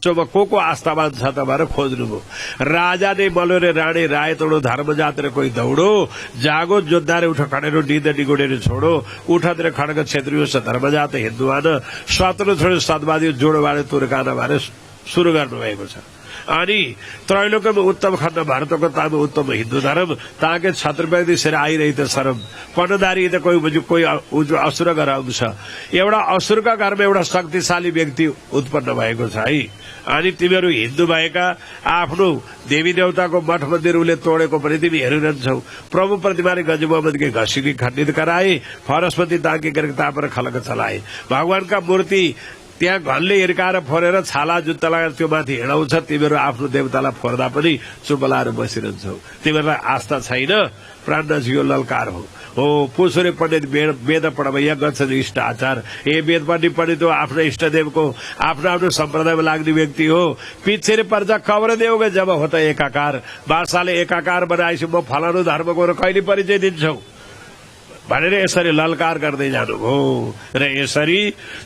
विश्वमा को आस्थावान छ त भनेर खोज्नुभयो। राजा ने बोल्यो रे राणी राय तोडो धर्म जातेर कोही दौडो जागो जोद्धारे उठ खडेर डिँद डिगोडेर छोडो उठतिर खड्ग क्षेत्रीय छ धर्म जात हिन्दुवान स्वतन्त्र छोडो सद्वादी जोडबारे तुर्कान भनेर सुरु गर्नुभएको छ। अनि त्रैलोक्यमा उत्तम खण्ड भारतको तामा उत्तम हिन्दू धर्म ताके छत्रपति सिर आइरही त शरम पण्डदारी त कोही असुर घर आउँछ। एउटा असुरका घरमा एउटा शक्तिशाली व्यक्ति उत्पन्न भएको छ है। अनि तिमीहरू हिन्दू भएका आफ्नो देवी देवताको मठ मन्दिर उसले तोडेको पनि तिमी हेरिरहन्छौ। प्रभु प्रतिमाले गज मोहम्मद के घसीटी खण्डित कराए फरस्पति ताके गरेको तापर खलक चलाए। भगवानका मूर्ति त्यहाँ घरले हिर्काएर फोरेर छाला जुत्ता लगाएर त्यो माथि हिँडाउँछ। तिमीहरू आफ्नो देवतालाई फोर्दा पनि चुप लाएर बसिरहन्छौ। तिमीहरूलाई आस्था छैन। प्राणनाथजी यो ललकार हो पुसुरे पण्डित वेद पढवैया गच्छन् इष्ट आचार। ए वेद पण्डित हो आफ्नो इष्टदेवको आफ्नो आफ्नो सम्प्रदायमा लाग्ने व्यक्ति हो। पिछे पर्जा खबर देऊ जब हो त एकाकार बासाले एकाकार बनाएपछि म फलानु धर्मको र कहिले परिचय दिन्छौ भनेर यसरी ललकार गर्दै जानुभयो। र यसरी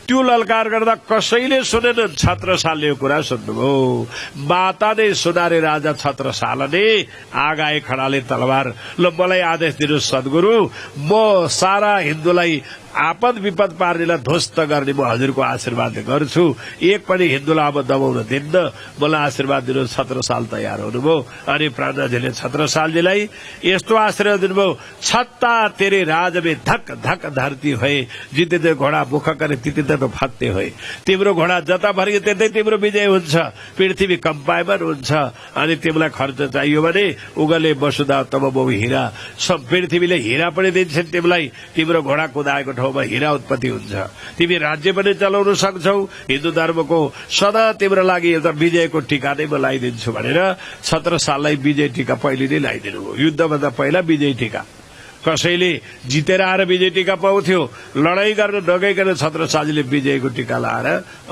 त्यो ललकार गर्दा कसैले सुनेन। छत्रसालले यो कुरा सुन्नुभयो। माता नै सुनारे राजा छत्रसालले आगाए खडाले तलवार ल मलाई आदेश दिनु सद्गुरु म सारा हिन्दूलाई आपद विपद पार्नेलाई ध्वस्त गर्ने म हजुरको आशीर्वाद गर्छु। एक पनि हिन्दूलाई अब दबाउन दिन्न। मलाई आशीर्वाद दिनु। छत्रसाल तयार हुनुभयो। अनि प्राणनाथजीले छत्रसालजीलाई यस्तो आशीर्वाद दिनुभयो छत्ता तेरे राज में धक धक धरती भए जिते घोडा मुख करे तिते त फत्ते होए। तिम्रो घोडा जता भरि त्यतै तिम्रो विजय हुन्छ। पृथ्वी कम्पायमान हुन्छ। अनि तिमीलाई खर्च चाहियो भने उगले वसुधा तब बहु हीरा सब पृथ्वीले हीरा पनि दिन्छन् तिमीलाई। तिम्रो घोडा कुदाएको ठाउँमा हीरा उत्पत्ति हुन्छ। तिमी राज्य पनि चलाउन सक्छौ। हिन्दू धर्मको सदा तिम्रो लागि एउटा विजयको टीका नै म लगाइदिन्छु भनेर छत्रसाललाई विजय टीका पहिले नै लगाइदिनु हो। युद्धभन्दा पहिला विजय टीका कसैले जितेर आएर विजय टीका पाउँथ्यो। लडाईँ गर्न नगइकन छत्रसालजीले विजयको टीका लाएर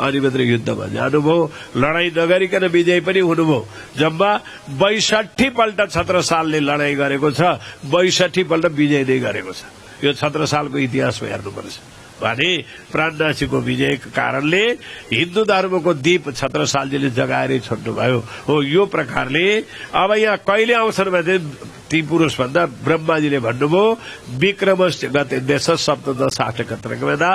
अनि मात्र युद्धमा जानुभयो। लडाईँ नगरिकन विजय पनि हुनुभयो। जम्मा 62 पल्ट छत्रसालले लडाईँ गरेको छ। 62 पल्ट विजय नै गरेको छ। यो छत्रसालको इतिहासमा हेर्नुपर्छ भने प्राणनाथजीको विजयको कारणले हिन्दू धर्मको दीप छत्रसालजीले जगाएरै छोड्नुभयो हो। यो प्रकारले अब यहाँ कहिले अवसर भने ती पुरुष भन्दा ब्रह्माजीले भन्नुभयो विक्रमस्य गते देश सप्तदश षाठकत्रकवेदा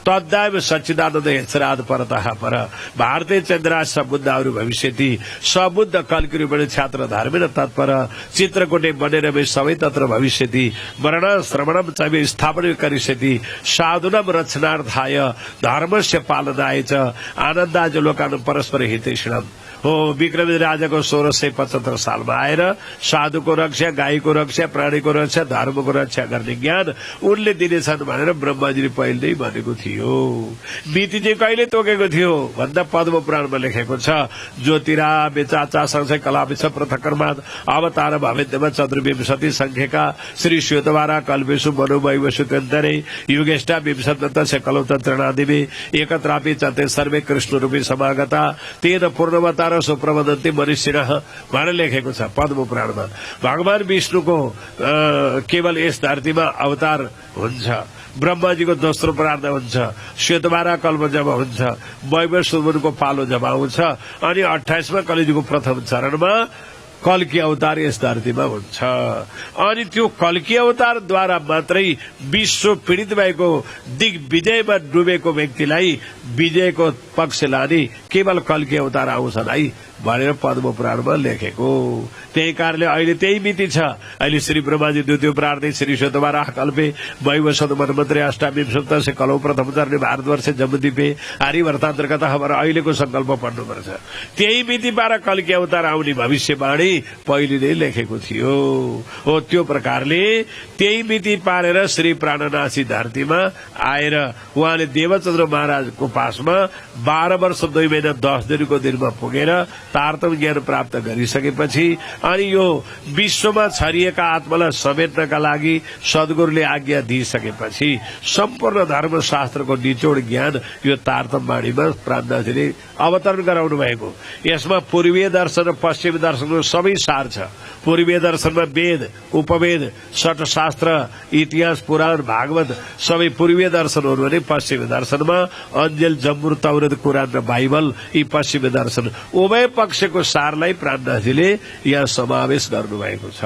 तद्दाय सच्चिदानन्द हेचराद परतः पर भारतीय चन्द्राज सबुद्धहरू भविष्यति सबुद्ध कल्किरूपण छात्र धर्मेण तत्पर चित्रकोटे बनेर सबै तत्र भविष्यति मरण श्रवणम च स्थापना करिष्यति साधुनम रचनार्थाय धर्मस्य पालनाय च आनन्दाज लोकान परस्पर हितैषणम हो। विक्रम राजाको 1675 सालमा आएर साधुको रक्षा गाईको रक्षा प्राणीको रक्षा धर्मको रक्षा गर्ने ज्ञान उनले दिनेछन् भनेर ब्रह्माजीले पहिले नै भनेको थियो। मिति चाहिँ कहिले तोकेको थियो भन्दा पद्म पुराणमा लेखेको छ ज्योतिरा बेचाचा संशय कलापिछ पृथकर्माद अवतार भवेद्यमा चतुर्विंशति संख्यका श्री श्वेतवारा कल्पेशु मनोवैवसु तन्तरे युगेष्टा विंशतस्य कलौतन्त्रणादिवे एकत्रापि चते सर्वे कृष्ण रूपी समागता तेन पूर्णवतार सुप्रबन्धन्ति मनुष्यः भनेर लेखेको छ पद्म पुराणमा। भगवान विष्णुको केवल यस धरतीमा अवतार हुन्छ। ब्रह्माजीको दोस्रो प्रार्थ हुन्छ। श्वेतवारा कल्प जब हुन्छ। वैवस्वतको पालो जब आउँछ। अनि 28मा कलिजुगको प्रथम चरणमा कल्की अवतार यस धरतीमा हुन्छ। अनि त्यो कल्की अवतारद्वारा मात्रै विश्व पीडित भएको दिग्विजयमा डुबेको व्यक्तिलाई विजयको पक्ष लाने केवल कल्की अवतार आउँछन् है भनेर पद्म पुराणमा लेखेको। त्यही कारणले अहिले त्यही मिति छ। अहिले श्री ब्रह्माजी द्वितीय प्रार्थे श्री श्वेतवारा कल्पे वैवस्वत मनमन्त्रे अष्टाविंशतस्य कलौ प्रथम चरणे भारतवर्ष जम्बुद्वीपे आर्यवर्तान्तर्गत हमारा अहिलेको संकल्प पढ्नुपर्छ। त्यही मितिबाट कल्की अवतार आउने भविष्यवाणी पहिले नै लेखेको थियो हो। त्यो प्रकारले त्यही मिति पारेर श्री प्राणनाथजी धरतीमा आएर उहाँले देवचन्द्र महाराजको पासमा 12 वर्ष 2 महिना 10 दिनको दिनमा पुगेर तारतम ज्ञान प्राप्त गरिसकेपछि अनि यो विश्वमा छरिएका आत्मालाई समेट्नका लागि सद्गुरुले आज्ञा दिइसकेपछि सम्पूर्ण धर्मशास्त्रको निचोड ज्ञान यो तारतम वाणीमा प्राणनाथजीले अवतरण गराउनु भएको। यसमा पूर्वीय दर्शन र पश्चिमी दर्शनको सबै सार छ। पूर्वीय दर्शनमा वेद, उपवेद, षटशास्त्र, इतिहास, पुराण, भागवत सबै पूर्वीय दर्शनहरू भने पश्चिमी दर्शनमा अन्जेल, जम्बुर, तौरेत, कुरान र बाइबल यी पश्चिमी दर्शन उभय पक्षको सारलाई प्राणनाथजीले यहाँ समावेश गर्नुभएको छ।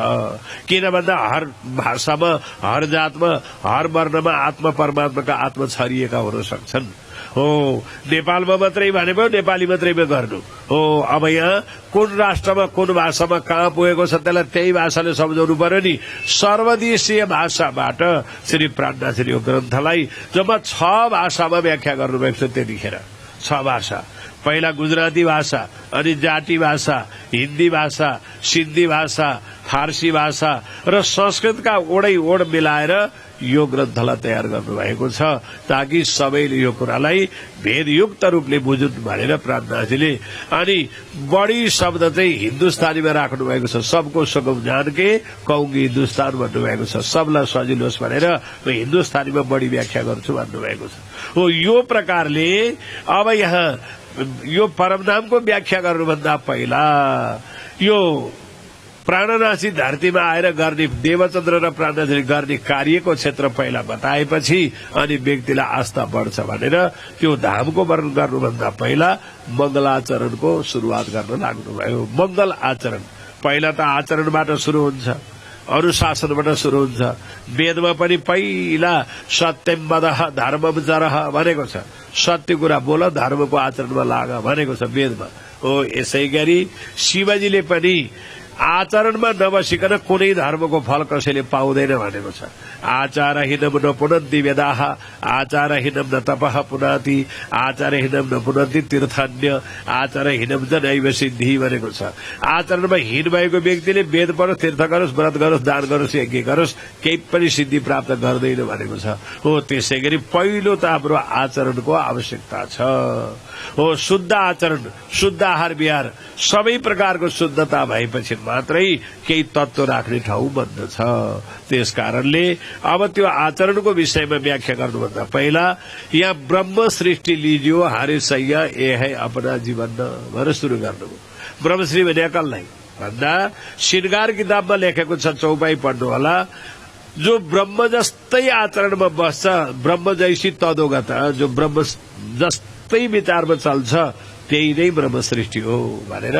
किन भन्दा हर भाषामा, हर जातमा, हर वर्णमा आत्मा परमात्माका आत्मा छरिएका हुन सक्छन्। हो नेपालमा मात्रै भने भयो नेपाली मात्रैमा गर्नु हो। अब यहाँ कुन राष्ट्रमा कुन भाषामा कहाँ पुगेको छ त्यसलाई त्यही भाषाले सम्झाउनु पर्यो नि। सर्वदेशीय भाषाबाट श्री प्राणनाथले यो ग्रन्थलाई जम्मा 6 भाषामा व्याख्या गर्नुभएको छ। त्यतिखेर 6 भाषा, पहिला गुजराती भाषा, अनि जाटी भाषा, हिन्दी भाषा, सिन्धी भाषा, फारसी भाषा र संस्कृतका ओडै ओड मिलाएर यो ग्रन्थलाई तयार गर्नुभएको छ, ताकि सबैले यो कुरालाई भेदयुक्त रूपले बुझुन् भनेर प्राणनाथजीले। अनि बढी शब्द चाहिँ हिन्दुस्तानीमा राख्नु भएको छ। सबको सुगम जानके कहूँगी हिन्दुस्तान भन्नुभएको छ। सबलाई सजिलो होस् भनेर म हिन्दुस्तानीमा बढी व्याख्या गर्छु भन्नुभएको छ। हो यो प्रकारले अब यहाँ यो परमधामको व्याख्या गर्नुभन्दा पहिला यो प्राणनाथजी धरतीमा आएर गर्ने देवचन्द्र र प्राणनाथजीले गर्ने कार्यको क्षेत्र पहिला बताएपछि अनि व्यक्तिलाई आस्था बढ्छ भनेर त्यो धामको वर्णन गर्नुभन्दा पहिला मंगलाचरणको सुरुवात गर्न लाग्नुभयो। मंगल आचरण पहिला त आचरणबाट सुरु हुन्छ, अनुशासनबाट सुरु हुन्छ। वेदमा पनि पहिला सत्यम वदः धर्मम चरः भनेको छ। सत्य कुरा बोल, धर्मको आचरणमा लाग भनेको छ वेदमा। हो यसै गरी शिवजीले पनि आचरणमा नबसिकन कुनै धर्मको फल कसैले पाउँदैन भनेको छ। आचारहीनम न पुनन्ति वेदाः, आचारहीनम न तपः पुनाति, आचारहीनम न पुनन्ति तीर्थान्य, आचारहीनम च नैव सिद्धि भनेको छ। आचरणमा हीन भएको व्यक्तिले वेद पढोस्, तीर्थ गरोस्, व्रत गरोस्, दान गरोस्, यज्ञ गरोस्, केही पनि सिद्धि प्राप्त गर्दैन भनेको छ। हो त्यसै गरी पहिलो त हाम्रो आचरणको आवश्यकता छ। हो शुद्ध आचरण, शुद्ध आहार विहार, सबै प्रकारको शुद्धता भएपछि मात्रै केही तत्व राख्ने ठाउँ बन्दछ। त्यस कारणले अब त्यो आचरणको विषयमा व्याख्या गर्नुभन्दा पहिला यहाँ ब्रह्म सृष्टि लिजियो हारे सैया ए है अपना जीवन भनेर सुरु गर्नुभयो। ब्रह्मश्री भने कसलाई भन्दा श्रृंगार किताबमा लेखेको छ, चौपाई पढ्नु होला। जो ब्रह्म जस्तै आचरणमा बस्छ, ब्रह्म जैसी तदोगत, जो ब्रह्म जस्तै विचारमा चल्छ त्यही नै ब्रह्म सृष्टि हो भनेर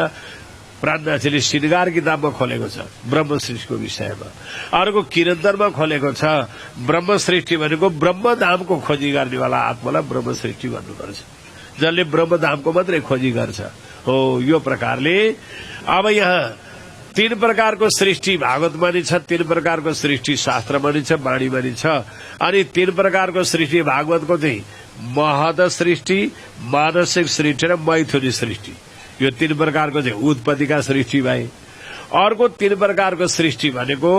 प्राणनाथजीले श्रृंगार किताबमा खोलेको छ ब्रह्म सृष्टिको विषयमा। अर्को किरन्तरमा खोलेको छ ब्रह्म सृष्टि भनेको ब्रह्मधामको खोजी गर्नेवाला आत्मालाई ब्रह्म सृष्टि भन्नुपर्छ, जसले ब्रह्मधामको मात्रै खोजी गर्छ। हो यो प्रकारले अब यहाँ 3 प्रकारको सृष्टि भागवतमा नि छ, 3 प्रकारको सृष्टि शास्त्रमा नि छ, वाणीमा नि छ। अनि 3 प्रकारको सृष्टि भागवतको चाहिँ महद सृष्टि, मानसिक सृष्टि र मैथुनी सृष्टि, यो 3 प्रकारको चाहिँ उत्पत्तिका सृष्टि भए। अर्को 3 प्रकारको सृष्टि भनेको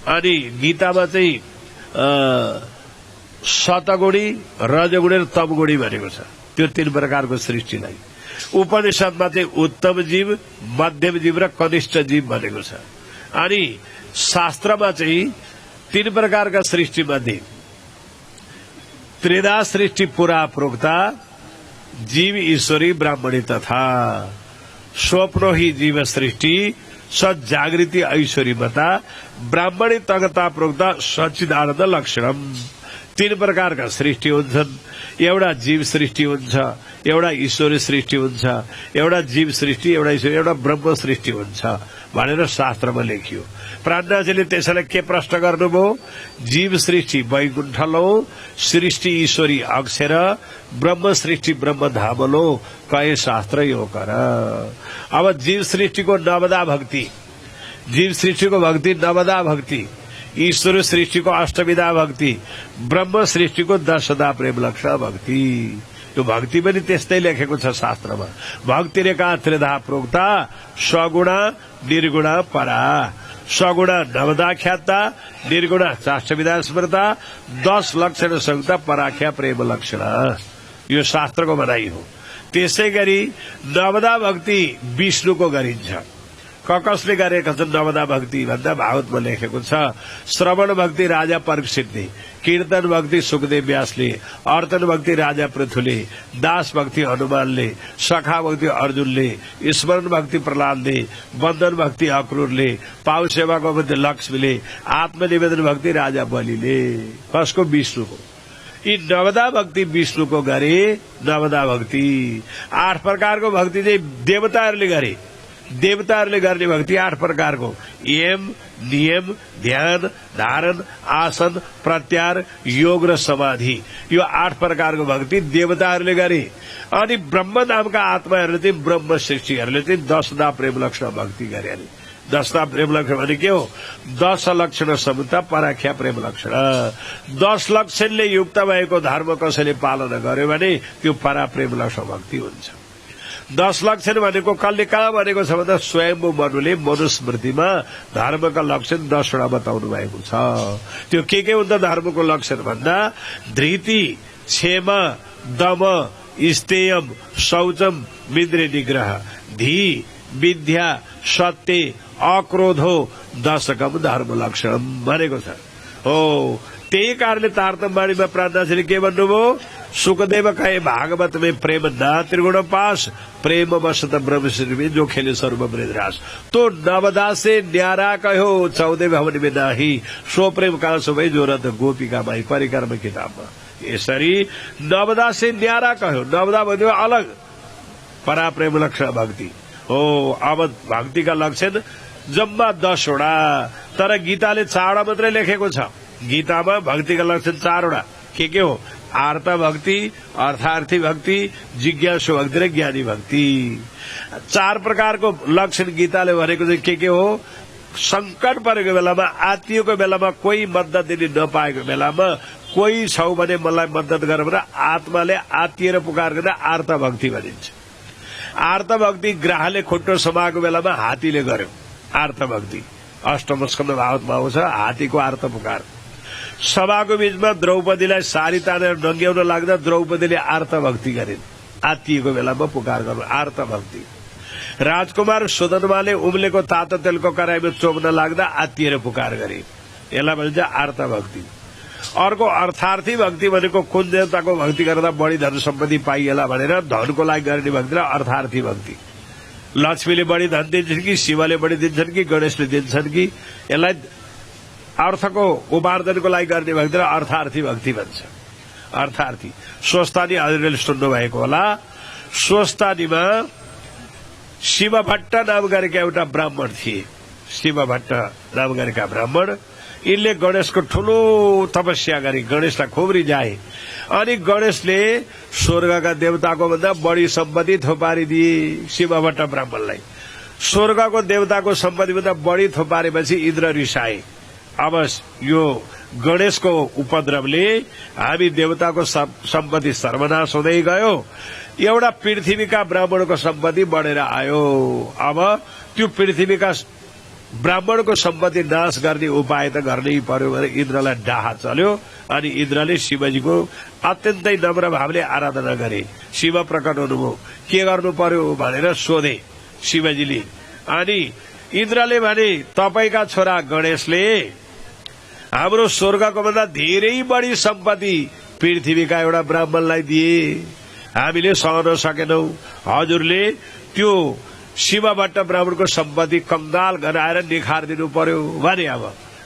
अनि गीतामा चाहिँ सतगुणी, रजगुणी र तमगुणी भनेको छ, त्यो 3 प्रकारको सृष्टिलाई। उपनिषदमा चाहिँ उत्तम जीव, मध्यम जीव र कनिष्ठ जीव भनेको छ। अनि शास्त्रमा चाहिँ 3 प्रकारका सृष्टि मध्ये त्रिधा सृष्टि पुरा प्रोक्ता, जीव ईश्वरी ब्राह्मणी तथा स्वप्नो ही जीव सृष्टि सजागृति ऐश्वरी बता, ब्राह्मणी तगता प्रोक्ता सच्चिदानन्द लक्षणम। 3 प्रकारका सृष्टि हुन्छन्। एउटा जीव सृष्टि हुन्छ, एउटा ईश्वरी सृष्टि हुन्छ, एउटा जीव सृष्टि, एउटा ईश्वरी, एउटा ब्रह्म सृष्टि हुन्छ भनेर शास्त्रमा लेखियो। प्राणनाथजीले त्यसैलाई के प्रश्न गर्नुभयो? जीव सृष्टि वैकुण्ठ लो, सृष्टि ईश्वरी अक्षर, ब्रह्म सृष्टि ब्रह्म धामलो, कहे शास्त्र यो कर। अब जीव सृष्टिको नवदा भक्ति, जीव सृष्टिको भक्ति नवदा भक्ति, ईश्वर सृष्टिको अष्टविधा भक्ति, ब्रह्म सृष्टिको 10 प्रेम लक्ष्य भक्ति। यो भक्ति पनि त्यस्तै लेखेको छ शास्त्रमा। भक्ति रेखा त्रिधा प्रोक्ता, सगुणा निर्गुणा परा। सगुणा नवदा ख्याता, निर्गुणा अष्टविधा स्मृता, 10 लक्षण संयुक्ता, पराख्या प्रेम लक्षण। यो शास्त्रको भनाइ हो। त्यसै गरी नवदा भक्ति विष्णुको गरिन्छ, कसले गरेका छन् नवदा भक्ति भन्दा भागवतमा लेखेको छ। श्रवण भक्ति राजा परीक्षितले, कीर्तन भक्ति सुखदेव व्यासले, अर्तन भक्ति राजा पृथुले, दास भक्ति हनुमानले, सखा भक्ति अर्जुनले, स्मरण भक्ति प्रहलादले, बन्धन भक्ति अक्रूरले, पाउ सेवाको भक्ति लक्ष्मीले, आत्मनिवेदन भक्ति राजा बलिले। कसको? विष्णुको। यी नवदा भक्ति विष्णुको गरे। नवदा भक्ति 8 प्रकारको भक्ति चाहिँ देवताहरूले गरे। देवताहरूले गर्ने भक्ति 8 प्रकारको: यम, नियम, ध्यान, धारण, आसन, प्रत्याहार, योग र समाधि। यो 8 प्रकारको भक्ति देवताहरूले गरे। अनि ब्रह्म नामका आत्माहरूले चाहिँ ब्रह्म सृष्टिहरूले चाहिँ 10 प्रेम लक्षण भक्ति गरे। अरे 10 प्रेम लक्षण भने के हो? 10 लक्षण समुता पराख्या प्रेम लक्षण। 10 लक्षणले युक्त भएको धर्म कसैले पालना गर्यो भने त्यो परा प्रेम लक्षण भक्ति हुन्छ। 10 लक्षण भनेको कसले कहाँ भनेको छ भन्दा स्वयम्भू मनुले मनुस्मृतिमा धर्मका लक्षण 10 वटा बताउनु भएको छ। त्यो के हुन्छ धर्मको लक्षण भन्दा धृति, क्षमा, दम, स्तेयम, शौचम, मिन्द्रिय निग्रह, धी, विद्या, सत्य, अक्रोधो दशकम धर्म लक्षण भनेको छ। हो त्यही कारणले तारतम्यवाणीमा प्रार्थनाले के भन्नुभयो? सुखदेव कहे भागवत में प्रेम न त्रिगुण पास, प्रेम वसत ब्रह्मश्री में जो खेले सर्व ब्रजरास। तो नवदा से न्यारा कहो 14 भवन में नाही, सो प्रेम का सुभई जो रथ गोपिका माई परिक्रम किताबमा। यसरी नवदा से न्यारा कहो। नवदा भन्यो अलग परा प्रेम लक्षण भक्ति हो। अब भक्तिका लक्षण जम्मा 10 वटा, तर गीताले 4 वटा मात्रै लेखेको छ। गीतामा भक्तिका लक्षण 4 वटा के हो? आर्त भक्ति, अर्थार्थी भक्ति, जिज्ञासु भक्ति र ज्ञानी भक्ति। 4 प्रकारको लक्षण गीताले भनेको चाहिँ के हो? संकट परेको बेलामा, आत्तिएको बेलामा, कोही मद्दत दिने नपाएको बेलामा, कोही छौ भने मलाई मद्दत गर भनेर आत्माले आत्तिएर पुकार गर्दा आर्त भक्ति भनिन्छ। आर्त भक्ति ग्राहले खुट्टो समाएको बेलामा हात्तीले गर्यो आर्त भक्ति। अष्टम स्कन्द भागवतमा आउँछ हात्तीको आर्त पुकार। सभाको बीचमा द्रौपदीलाई सारी तानेर नङ्ग्याउन लाग्दा द्रौपदीले आर्त भक्ति गरिन्। आत्तिएको बेलामा पुकार गर्नु आर्त भक्ति। राजकुमार सुदनमाले उम्लेको तातो तेलको कराईमा चोप्न लाग्दा आत्तिएर पुकार गरे। यसलाई भनिन्छ आर्त भक्ति। अर्को अर्थार्थी भक्ति भनेको कुन देवताको भक्ति गर्दा बढी धन सम्पत्ति पाइएला भनेर धनको लागि गर्ने भक्ति र अर्थार्थी भक्ति। लक्ष्मीले बढी धन दिन्छन् कि शिवले बढी दिन्छन् कि गणेशले दिन्छन् कि, यसलाई अर्थको उपार्जनको लागि गर्ने भक्ति र अर्थार्थी भक्ति भन्छ। अर्थार्थी स्वस्तानी हजुरले सुन्नु भएको होला। स्वस्तानीमा शिव भट्ट नाम गरेका एउटा ब्राह्मण थिए। शिव भट्ट नाम गरेका ब्राह्मण, यिनले गणेशको ठूलो तपस्या गरे, गणेशलाई खुब रिझाए। अनि गणेशले स्वर्गका देवताको भन्दा बढी सम्पत्ति थोपारिदिए शिव भट्ट ब्राह्मणलाई। स्वर्गको देवताको सम्पत्ति भन्दा बढी थोपारेपछि इन्द्र रिसाए। अब यो गणेशको उपद्रवले हामी देवताको सम्पत्ति सर्वनाश हुँदै गयो, एउटा पृथ्वीका ब्राह्मणको सम्पत्ति बढेर आयो। अब त्यो पृथ्वीका ब्राह्मणको सम्पत्ति नाश गर्ने उपाय त गर्नै पर्यो भने इन्द्रलाई डाहा चल्यो। अनि इन्द्रले शिवजीको अत्यन्तै नम्र भावले आराधना गरे। शिव प्रकट हुनुभयो, के गर्नु पर्यो भनेर सोधे शिवजीले। अनि इन्द्रले भने तपाईका छोरा गणेशले हाम्रो स्वर्गको भन्दा धेरै बढी सम्पत्ति पृथ्वीका एउटा ब्राह्मणलाई दिए, हामीले सहन सकेनौं। हजुरले त्यो शिव भट्ट ब्राह्मणको सम्पत्ति कंगाल गराएर निखारिदिनु पर्यो भने। अब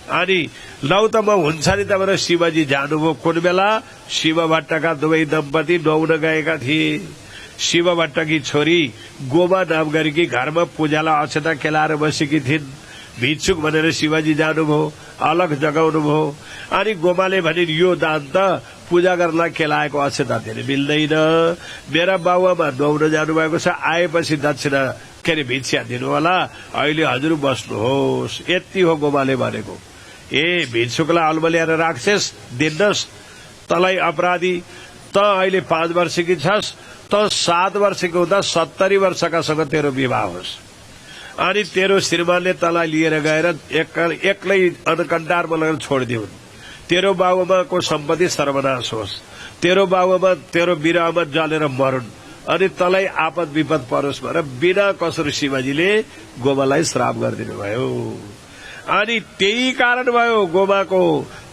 अनि लौ त म हुन्छ नि त भनेर शिवजी जानुभयो। कुन बेला? शिव भट्टका दुवै दम्पति नुहाउन गएका थिए। शिव भट्टकी छोरी गोमा नाम गरेकी घरमा पूजालाई अक्षता खेलाएर बसेकी थिइन्। भिक्षुक भनेर शिवजी जानुभयो, अलग जगाउनु भयो। अनि गोमाले भनिन् यो दान त पूजा गर्नलाई खेलाएको अक्षता दिने मिल्दैन, मेरा बाबुआमा नुहाउन जानुभएको छ, आएपछि दक्षिणा के अरे भिक्षा दिनु होला, अहिले हजुर बस्नुहोस्। यति हो गोमाले भनेको। ए भिक्षुकलाई अल्म ल्याएर राख्छेस्, दिन्नस्, तलाई अपराधी, त अहिले 5 वर्षकी छस्, त 7 वर्षको हुँदा 70 वर्षकासँग तेरो विवाह होस्। अनि तेरो श्रीमानले तलाई लिएर गएर एक्लै अनकण्टारमा लगेर छोडिदिउन्। तेरो बाबुआमाको सम्पत्ति सर्वनाश होस्, तेरो बाबुआमा तेरो बिरामा जलेर मरुन्, अनि तँलाई आपद विपद परोस् भनेर बिना कसुर शिवजीले गोमालाई श्राप गरिदिनु भयो। अनि त्यही कारण भयो गोमाको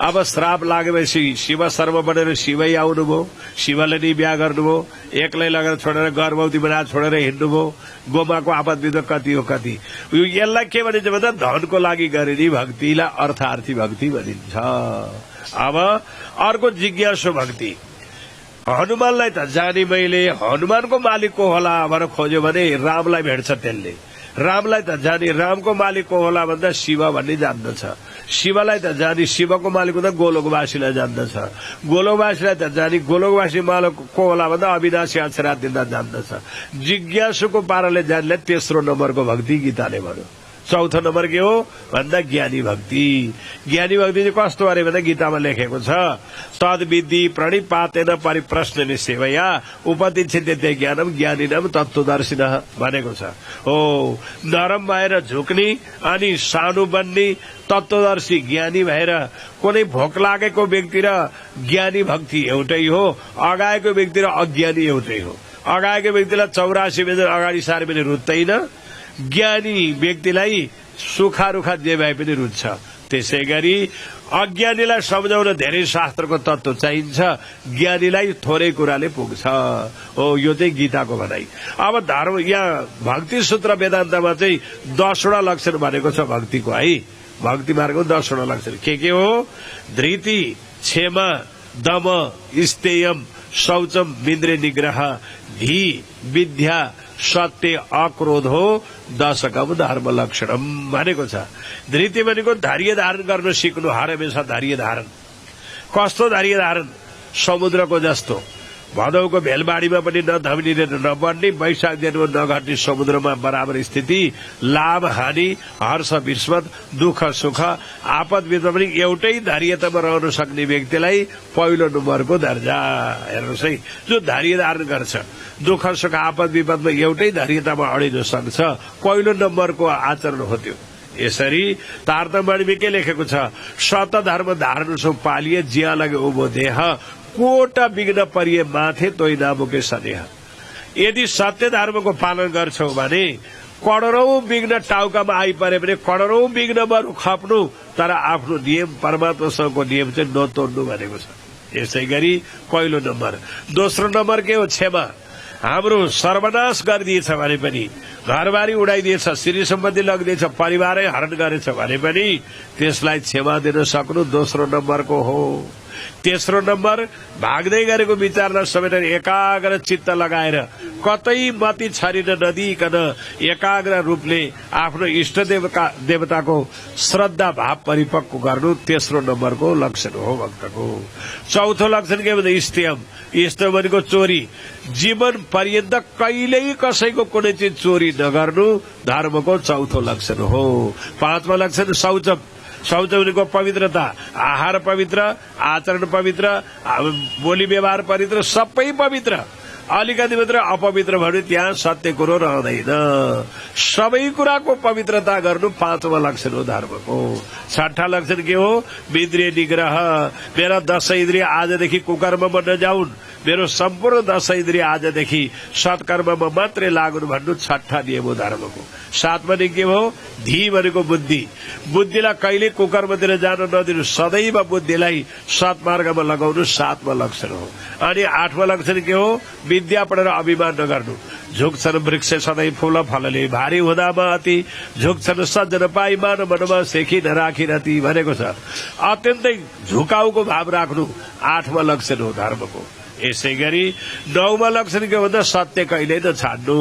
अब श्राप लागेपछि शिव सर्व बनेर शिवै आउनुभयो, शिवले नै बिहा गर्नुभयो, एक्लै लगेर छोडेर गर्भवती बनाएर छोडेर हिँड्नुभयो। गोमाको आपद विपद कति हो कति। यसलाई के भनिन्छ भन्दा धनको लागि गरिने भक्तिलाई अर्थार्थी भक्ति भनिन्छ। अब अर्को जिज्ञासु भक्ति। हनुमानलाई त जाने मैले हनुमानको मालिक को होला भनेर खोज्यो भने रामलाई भेट्छ। त्यसले रामलाई त जाने रामको मालिक को होला भन्दा शिव भन्ने जान्दछ। शिवलाई त जाने शिवको मालिक भन्दा गोलोकवासीलाई जान्दछ। गोलोकवासीलाई त जाने गोलोकवासी मालिक को होला भन्दा अविनाशी अक्षरात दिँदा जान्दछ। जिज्ञासुको पाराले जान्ने तेस्रो नम्बरको भक्ति गीताले भन्यो। चौथो नम्बर के हो भन्दा ज्ञानी भक्ति। ज्ञानी भक्ति चाहिँ कस्तो अरे भन्दा गीतामा लेखेको छ तद विधि प्रणिपातेन परिप्रश्न सेवया उपदिच्छते ज्ञानम ज्ञानिनम तत्त्वदर्शिन भनेको छ। हो नरम भएर झुक्ने अनि सानो बन्ने तत्त्वदर्शी ज्ञानी भएर कुनै भोक लागेको व्यक्ति र ज्ञानी भक्ति एउटै हो, अगाएको व्यक्ति र अज्ञानी एउटै हो। अगाएको व्यक्तिलाई 84 बजे अगाडि सार पनि रुच्दैन, ज्ञानी व्यक्तिलाई सुखा रुखा जे भए पनि रुच्छ। त्यसै गरी अज्ञानीलाई सम्झाउन धेरै शास्त्रको तत्त्व चाहिन्छ, ज्ञानीलाई थोरै कुराले पुग्छ। हो यो चाहिँ गीताको भनाइ। अब धर्म यहाँ भक्ति सूत्र वेदान्तमा चाहिँ 10वटा लक्षण भनेको छ भक्तिको है। भक्ति मार्गको 10वटा लक्षण के हो? धृति, क्षमा, दम, स्तेयम, शौचम, इन्द्रिय निग्रह, धी, विद्या, सत्य, अक्रोध हो 10कम धर्म लक्षणम भनेको छ। धृति भनेको धैर्य धारण गर्न सिक्नु, हमेशा धैर्य धारण। कस्तो धैर्य धारण? समुद्रको जस्तो भदौको भेलबाडीमा पनि नधमिने नबढ्ने, वैशाख जेठमा नघट्ने समुद्रमा बराबर स्थिति, लाभ हानि, हर्ष विस्मत, दुःख सुख, आपद विपद पनि एउटै धैर्यतामा रहन सक्ने व्यक्तिलाई पहिलो नम्बरको दर्जा। हेर्नुहोस् है, जो धैर्य धारण गर्छ, दुःख सुख आपद विपदमा एउटै धैर्यतामा अडिन सक्छ, पहिलो नम्बरको आचरण हो त्यो। यसरी तारतम्यमा के लेखेको छ? सत धर्म धारण सो पालिए जिया लगे उभो देह, कोटा विघ्न परिए माथे तोइ नामुके सनेह। यदि सत्य धर्मको पालन गर्छौ भने करोडौं विघ्न टाउकामा आइपरे भने करोडौं विघ्नहरू खप्नु, तर आफ्नो नियम परमात्मासँगको नियम चाहिँ नतोड्नु भनेको छ। यसै गरी पहिलो नम्बर। दोस्रो नम्बर के हो? क्षमा। हाम्रो सर्वनाश गरिदिएछ भने पनि, घरबारी उडाइदिएछ, श्री सम्पत्ति लगिदिएछ, परिवारै हरण गरेछ भने पनि त्यसलाई क्षमा दिन सक्नु दोस्रो नम्बरको हो। तेस्रो नम्बर, भाग्दै गरेको विचारलाई समेटेर एकाग्र चित्त लगाएर कतै मति छरिन नदिइकन एकाग्र रूपले आफ्नो इष्ट देवताको श्रद्धा भाव परिपक्व गर्नु तेस्रो नम्बरको लक्षण हो भक्तको। चौथो लक्षण के भन्दा स्त्यम। यस्तो भनेको चोरी। जीवन पर्यन्त कहिल्यै कसैको कुनै चिज चोरी नगर्नु धर्मको चौथो लक्षण हो। पाँचमा लक्षण शौचम। शौच भनेको पवित्रता, आहार पवित्र, आचरण पवित्र, बोली व्यवहार पवित्र, सबै पवित्र। अलिकति मात्र अपवित्र भने त्यहाँ सत्य कुरो रहँदैन। सबै कुराको पवित्रता गर्नु पाँचौं लक्षण हो धर्मको। छठा लक्षण के हो? इन्द्रिय निग्रह। मेरा 10 इन्द्रिय आजदेखि कुकर्ममा नजाउन्, मेरो सम्पूर्ण 10 इन्द्रिय आजदेखि सत्कर्ममा मात्रै लागुन् भन्नु छठा नियम हो धर्मको। सातमा के हो? धी भनेको बुद्धि। बुद्धिलाई कहिले कुकर्मतिर जान नदिनु, सदैव बुद्धिलाई सत्मार्गमा लगाउनु सातमा लक्षण हो। अनि आठमा लक्षण के हो? विद्या पढेर अभिमान नगर्नु। झुक्छन् वृक्ष सधैँ फूल फलले, भारी हुँदामा अति झुक्छन् सज्जन पाइ मान मनमा सेखी नराखी रति भनेको छ। अत्यन्तै झुकाउको भाव राख्नु आठमा लक्षण हो धर्मको। यसै गरी नौमा लक्षण के भन्दा सत्य कहिल्यै नछाड्नु,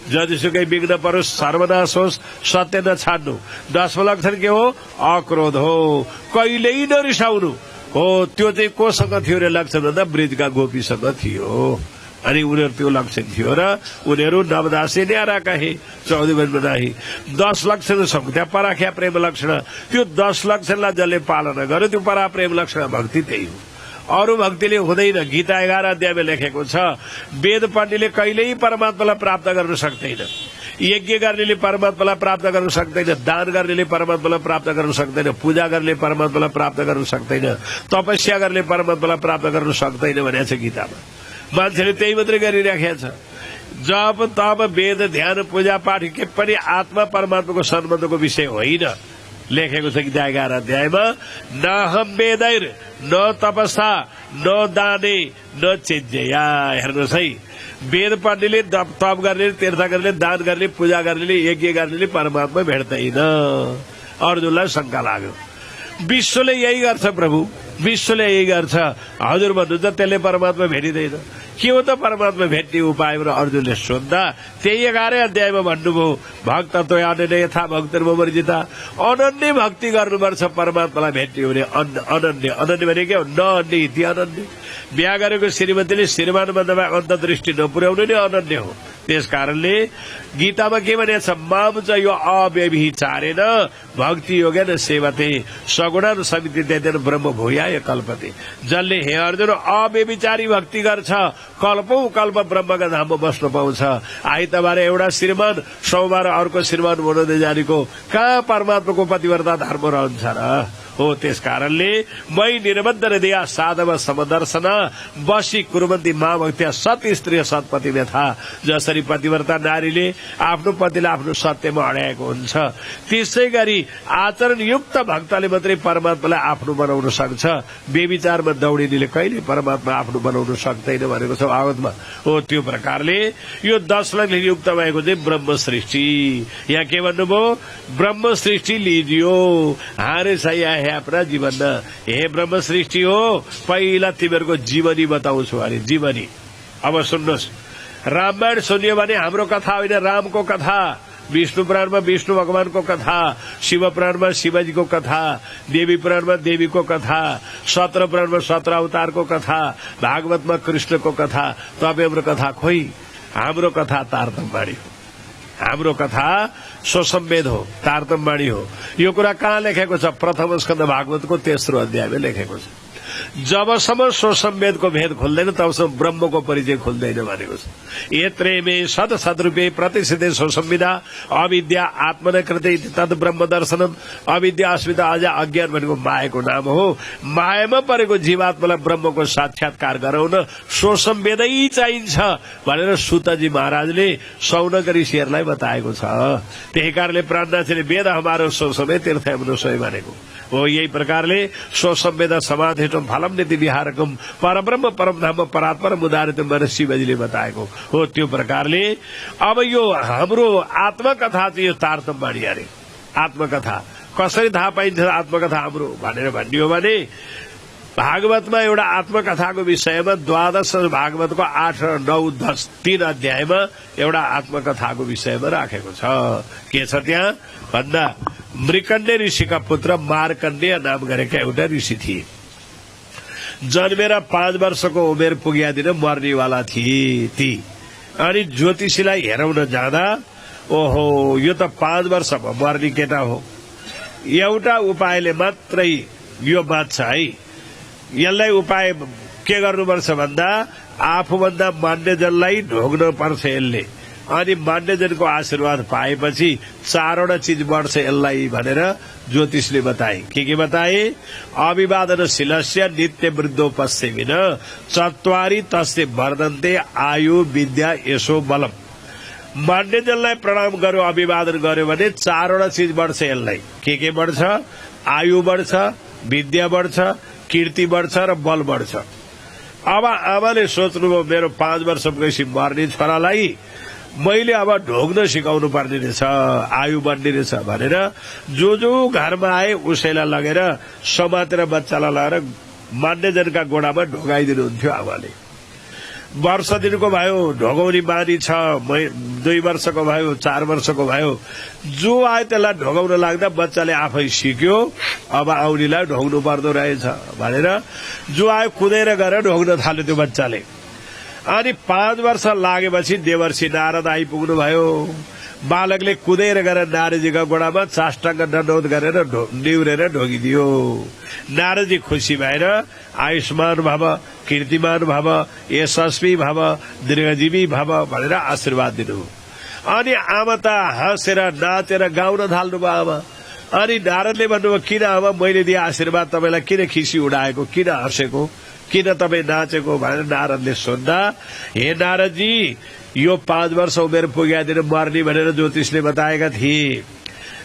जतिसुकै विघ्न परोस् सर्वनाश होस् सत्य नछाड्नु। 10वां लक्षण के हो? अक्रोध हो, कहिल्यै नरिसाउनु हो। त्यो चाहिँ कोसँग थियो रे लक्षण भन्दा ब्रिजका गोपीसँग थियो। अनि उनीहरू त्यो लक्षण थियो र उनीहरू नवदासे न्यारा कहे, 14 बजमा नाही। 10 लक्षण सङ्ख्या पराख्या प्रेम लक्षण। त्यो 10 लक्षणलाई जसले पालना गर्यो त्यो परा प्रेम लक्षण भक्ति त्यही हो। अरू भक्तिले हुँदैन। गीता 11 अध्यायमा लेखेको छ, वेद पढ्नेले कहिल्यै परमात्मालाई प्राप्त गर्न सक्दैन, यज्ञ गर्नेले परमात्मालाई प्राप्त गर्न सक्दैन, दान गर्नेले परमात्मालाई प्राप्त गर्न सक्दैन, पूजा गर्नेले परमात्मालाई प्राप्त गर्न सक्दैन, तपस्या गर्नेले परमात्मालाई प्राप्त गर्न सक्दैन भनेको छ गीतामा। मान्छेले त्यही मात्रै गरिराखेको छ। जप तप वेद ध्यान पूजा पाठ के पनि आत्मा परमात्माको सम्बन्धको विषय होइन। लेखेको छ कि 11 अध्यायमा, न हम वेदैर न तपसा न दाने न चेज्जया। हेर्नुहोस् है, वेद पढ्नेले तप गर्नेले तीर्थ गर्नेले दान गर्नेले पूजा गर्नेले यज्ञ गर्नेले परमात्मा भेट्दैन। अर्जुनलाई शंका लाग्यो, विश्वले यही गर्छ प्रभु, विश्वले यही गर्छ, हजुर भन्नुहुन्छ त्यसले परमात्मा भेटिँदैन, के हो त परमात्मा भेट्ने उपाय? अर्जुनले सोध्दा त्यही 11 अध्यायमा भन्नुभयो, भक्त तो अनन्य यथा भक्तिर्मर्जिता, अनन्य भक्ति गर्नुपर्छ परमात्मालाई भेट्ने हो भने। अनन्य अनन्य भने के हो? न अन्य इति अनन्य। बिहा गरेको श्रीमतीले श्रीमान भन्दामा अन्तर्दृष्टि नपुर्याउनु नै अनन्य हो। त्यस कारणले गीतामा के भनेको छ, माम च यो अव्यभिचारेन भक्ति योगेन सेवते सगुणन समिति देदेन ब्रह्म भूयाय कल्पते। जसले हे अर्जुन अव्यभिचारी भक्ति गर्छ कल्पौं कल्प ब्रह्मका धाममा बस्न पाउँछ। आइतबार एउटा श्रीमान, सोमबार अर्को श्रीमान हुन जानेको कहाँ परमात्माको पतिव्रता धर्म रहन्छ र? हो त्यस कारणले मै निर्बन्ध हृदया साधव समदर्शन बसी कुर्वन्ती मां भक्त्या सत स्त्री सतपति व्यथा। जसरी पतिव्रता नारीले आफ्नो पतिलाई आफ्नो सत्यमा अड्याएको हुन्छ, त्यसै गरी आचरणयुक्त भक्तले मात्रै परमात्मालाई आफ्नो बनाउन सक्छ। बेविचारमा दौडिनेले कहिले परमात्मा आफ्नो बनाउन सक्दैन भनेको छ भागवतमा। हो त्यो प्रकारले यो 10 लाखले युक्त भएको चाहिँ ब्रह्म सृष्टि। यहाँ के भन्नुभयो? ब्रह्म सृष्टि लिजियो हारे सया अपना जीवन। हे ब्रह्म सृष्टि हो, पहिला तिमीहरूको जीवनी बताउँछु अरे जीवनी। अब सुन्नुहोस्, रामायण सुन्यो भने हाम्रो कथा होइन, रामको कथा। विष्णु पुराणमा विष्णु भगवानको कथा, शिव पुराणमा शिवजीको कथा, देवी पुराणमा देवीको कथा, 17 पुराणमा 17 अवतारको कथा, भागवतमा कृष्णको कथा। तपाईँम्रो कथा खोइ, हाम्रो कथा तारतम्यवाणी हो, हाम्रो कथा स्वसंवेद हो, तारतम्यवाणी हो। यो कुरा कहाँ लेखेको छ? प्रथम स्कन्द भागवतको 3रो अध्यायमा लेखेको छ। जबसम्म स्वसंवेदको भेद खुल्दैन तबसम्म ब्रह्मको परिचय खुल्दैन भनेको छ। यत्रे मे सद सदरूपे प्रतिष्ठिते स्वसंविदा अविद्या आत्मन कृते तद ब्रह्म दर्शनम। अविद्या अस्मिता अझ अज्ञान भनेको मायाको नाम हो। मायामा परेको जीवात्मालाई ब्रह्मको साक्षात्कार गराउन स्वसंवेदै चाहिन्छ भनेर सुतजी महाराजले सौनक ऋषिहरूलाई बताएको छ। त्यही कारणले प्राणनाथले वेद हमारो स्वसंवेद तीर्थ मनुष्य भनेको हो। यही प्रकारले स्वसंवेद समाधिष्टम फलम नीति विहारकम परब्रह्म परमधाम परात्पर मुदारितम भनेर शिवजीले बताएको हो। त्यो प्रकारले अब यो हाम्रो आत्मकथा चाहिँ यो तारतम्यवाणी अरे। आत्मकथा कसरी थाहा पाइन्छ आत्मकथा हाम्रो भनेर भन्ने हो भने भागवतमा एउटा आत्मकथाको विषयमा 12 भागवतको 8, 9, 10 3 अध्यायमा एउटा आत्मकथाको विषयमा राखेको छ। के छ त्यहाँ भन्दा मृकण्डे ऋषिका पुत्र मार्कण्डेय नाम गरेका एउटा ऋषि थिए। जन्मेर 5 वर्षको उमेर पुगियादिन मर्नेवाला थिए ती। अनि ज्योतिषीलाई हेराउन जाँदा ओहो यो त 5 वर्षमा मर्ने केटा हो, एउटा उपायले मात्रै यो बाँच्छ है। यसलाई उपाय के गर्नुपर्छ भन्दा आफूभन्दा मान्यजनलाई ढोग्न पर्छ यसले। अनि मान्यजनको आशीर्वाद पाएपछि 4वटा चीज बढ्छ यसलाई भनेर ज्योतिषले बताए। के बताए? अभिवादनशीलस्य नित्य वृद्धोपस्यमिन चत्वारी तस्य वर्धन्ते आयु विद्या यशो बलम। मान्यजनलाई प्रणाम गर्यो, अभिवादन गर्यो भने 4वटा चीज बढ्छ यसलाई। के बढ्छ? आयु बढ्छ, विद्या बढ्छ, कीर्ति बढ्छ र बल बढ्छ। अब आमाले सोच्नुभयो मेरो 5 वर्ष पुगेपछि मर्ने छोरालाई मैले अब ढोग्न सिकाउनु पर्ने रहेछ, आयु बढ्ने रहेछ भनेर जो घरमा आए उसैलाई लगेर समातेर बच्चालाई लगेर मान्यजनका गोडामा ढोगाइदिनुहुन्थ्यो आमाले। वर्ष दिनको भयो ढोगाउने बानी छ, 2 वर्षको भयो, 4 वर्षको भयो, जो आयो त्यसलाई ढोगाउन लाग्दा बच्चाले आफै सिक्यो अब आउनेलाई ढोग्नु पर्दो रहेछ भनेर जो आयो कुदेर गएर ढोग्न थाल्यो त्यो बच्चाले। अनि 5 वर्ष लागेपछि देवर्षि नारद आइपुग्नु भयो। बालकले कुदेर गएर नारदजीका गोडामा चाष्टाङ्ग दण्डवत गरेर निहुरेर ढोगिदियो। नारदजी खुसी भएर आयुष्मान भव, कीर्तिमान भव, यशस्वी भव, दीर्घजीवी भव भनेर आशीर्वाद दिनु। अनि आमा त हाँसेर नाचेर गाउन थाल्नुभयो आमा। अनि नारदले भन्नुभयो किन आमा मैले दिए आशीर्वाद तपाईलाई किन खिसी उडाएको, किन हाँसेको? किन तपाईँ नाचेको भनेर नारदले सोद्धा, हे नारदजी यो 5 वर्ष उमेर पुग्यादिन मर्ने भनेर ज्योतिषले बताएका थिए।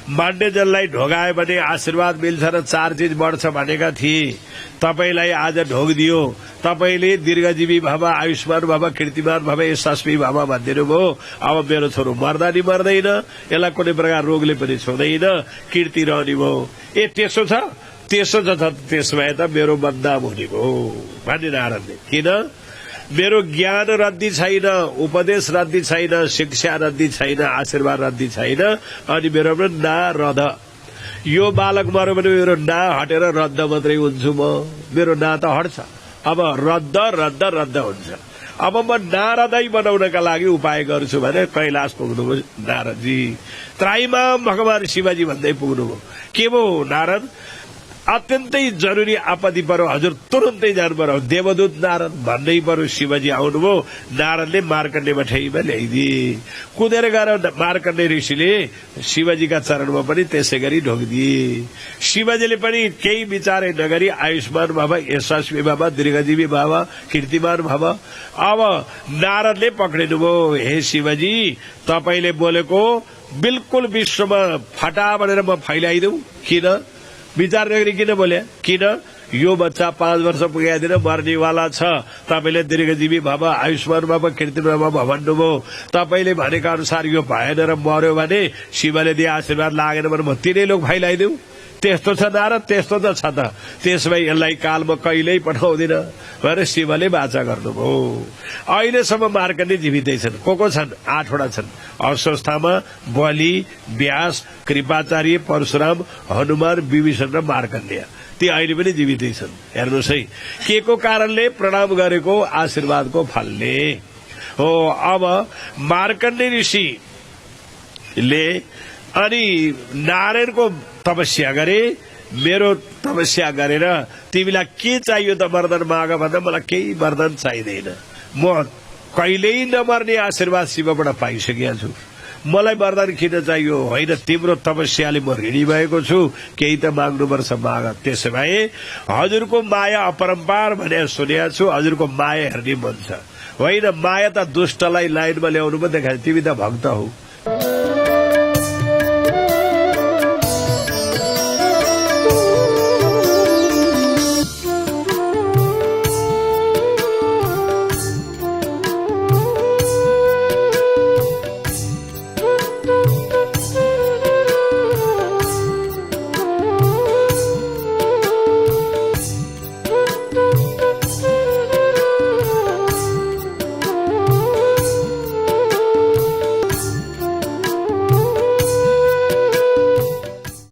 माण्डजललाई ढोगायो भने आशीर्वाद मिल्छ र 4 चीज बढ्छ भनेका थिए। तपाईलाई आज ढोगिदियो, तपाईले दीर्घजीवी भव, आयुष्मान भव, कीर्तिमान भव, यशस्वी भव भनिदिनु भयो। अब मेरो छोरो मर्दा नि मर्दैन, यसलाई कुनै प्रकार रोगले पनि छुँदैन, कीर्ति रहने भयो। ए त्यसो छ त्यसो भए त मेरो बदनाम हुने भयो भन्ने नारदले। किन? मेरो ज्ञान रद्दी छैन, उपदेश रद्दी छैन, शिक्षा रद्दी छैन, आशीर्वाद रद्दी छैन, अनि मेरो नारद यो बालक मर्यो भने मेरो ना हटेर रद्द मात्रै हुन्छु म। मेरो ना त हट्छ, अब रद्द रद्द रद्द हुन्छ। अब म नारदै बनाउनका लागि उपाय गर्छु भने कैलाश पुग्नुभयो नारदजी। त्राइमाम भगवान शिवजी भन्दै पुग्नुभयो। के भयो नारद? अत्यन्तै जरुरी आपत्ति पर्यो, हजुर तुरन्तै जानु पर्यो। देवदूत नारद भन्नै पर्यो। शिवजी आउनुभयो, नारदले मार्कण्डेय ठेहीमा ल्याइदिए। कुदेर गएर मार्कण्डेय ऋषिले शिवजीका चरणमा पनि त्यसै गरी ढोगिदिए। शिवजीले पनि केही विचारै नगरी आयुष्मान भव, यशस्वी भव, दीर्घजीवी भव, कीर्तिमान भव। अब नारदले पक्रिनुभयो, हे शिवजी तपाईले बोलेको बिल्कुल विश्वमा फटा भनेर म फैलाइदेऊ। किन? विचार नगरी किन बोले? किन? यो बच्चा 5 वर्ष पुगेर मर्नेवाला छ, तपाईले दीर्घजीवी भव, आयुष्मान भव, कीर्तिमान भव भन्नुभयो। तपाईले भनेका अनुसार यो भएन र मर्यो भने शिवले दिए आशीर्वाद लागेन भने म तिनै लोक फैलाइदेऊ। त्यस्तो छ नारद? त्यस्तो त छ त। त्यसमै यसलाई कालमा कहिल्यै पठाउँदिन भनेर शिवले वाचा गर्नुभयो। अहिलेसम्म मार्कण्डेय जीवितै छन्। को छन्? 8 वटा छन्। अश्वत्थामा, बलि, व्यास, कृपाचार्य, परशुराम, हनुमान, विभीषण र मार्कण्डेय। ती अहिले पनि जीवितै छन्। हेर्नुहोस् है, के को कारणले? प्रणाम गरेको आशीर्वादको फलले हो। अब मार्कण्डेय ऋषिले अनि नारायणको तपस्या गरे। मेरो तपस्या गरेर तिमीलाई के चाहियो त वरदान माग भन्दा मलाई केही वरदान चाहिँदैन, म कहिल्यै नमर्ने आशीर्वाद शिवबाट पाइसकेका छु। मलाई वरदान किन चाहियो? होइन, तिम्रो तपस्याले म ऋणी भएको छु, केही त माग्नुपर्छ, माग। त्यसो भए हजुरको माया अपरम्पार भनेर सुनेको छु, हजुरको माया हेर्ने मन छ। होइन, माया त दुष्टलाई लाइनमा ल्याउनु पो देखायो। तिमी त भक्त हौ,